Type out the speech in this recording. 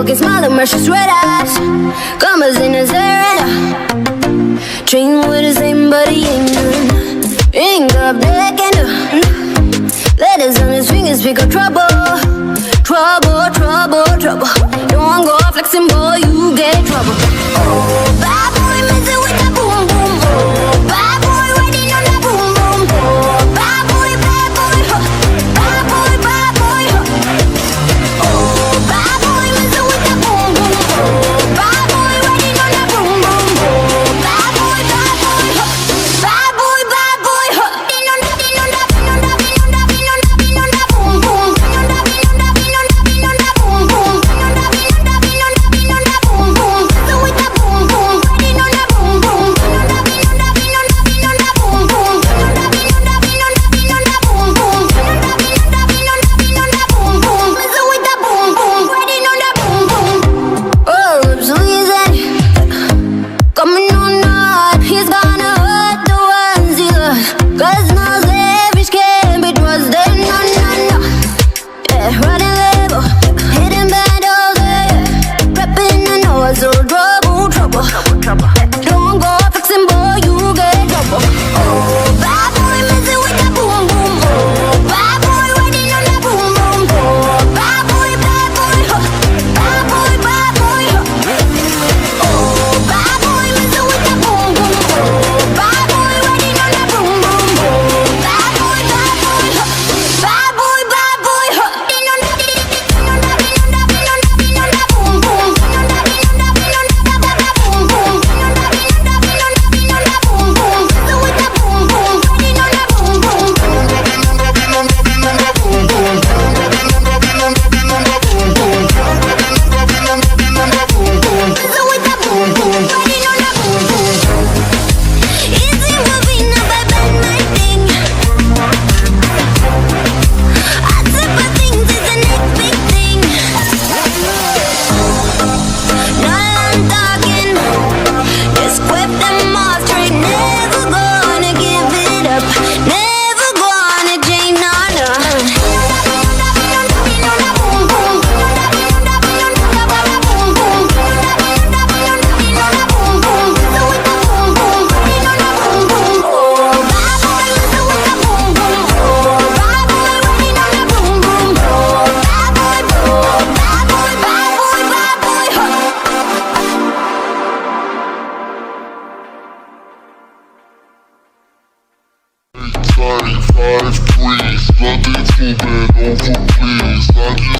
Crooked smile and merchant's red eyes. Commas in his area. Train with his name, but he ain't none. Ring up black and letters on his fingers, speak of trouble. Trouble, trouble, trouble. Don't go flexing, boy, you get trouble. Oh, bad boy, messing with that boom, boom. Oh, bad boy, riding on that boom, boom. Oh, bad boy, huh. Bad boy, huh. Oh, bad boy, messing with that boom, boom. Oh, bad boy, riding on that boom, boom. Oh, bad boy, huh. Bad boy, huh. Din on that, din on that, din on that, din on that, din on that, din on that boom, boom. Din on that, din on that, din on that, din on that boom, boom. Din on that, din on that, din on that, din on that boom, boom. Messing with that boom, boom. Riding on that boom, boom. Din on that, din on that, din on that, din on that boom, boom. Din on that, din on that, din on that, din on that boom, boom. Din on that, din on that, din on that, din on that boom, boom. Messing with that boom, boom. Riding on that boom, boom. Oh, so easy. Coming on hard, he's gonna hurt the ones he loves. 'Cause no savage can be trusted, no, no, no. Yeah, running label, hitting bad all day. Prepping the nose, so trouble, trouble. Don't go fixing, boy, you get trouble. Oh, bad boy, messing with that boom, boom. Oh, bad boy, riding on that boom, boom. Oh, bad boy, huh. Bad boy, huh. Oh, bad boy, messing with that boom, boom. Oh, bad boy, riding on that boom, boom. Oh, bad boy, huh. Bad boy, huh. Din on that, din on that, din on that, din on that, din on that boom, boom. Din on that, din on that, din on that, boom, boom. Din on that, din on that, din on that, din on that boom, boom. Messing with that boom, boom. Riding on that boom, boom. Din on that, din on that, din on that, din on that boom, boom. Din on that, din on that, din on that, din on that boom, boom. Din on that, din on that, din on that, din on that boom, boom. Messing with that boom, boom. Riding on that boom, boom. Easy moving up, I bend my thing. I said my things is the next big thing. Now I'm talking, just whip them off straight. Never gonna give it up, never gonna change, no, no. Five, please, nothing too bad, over please.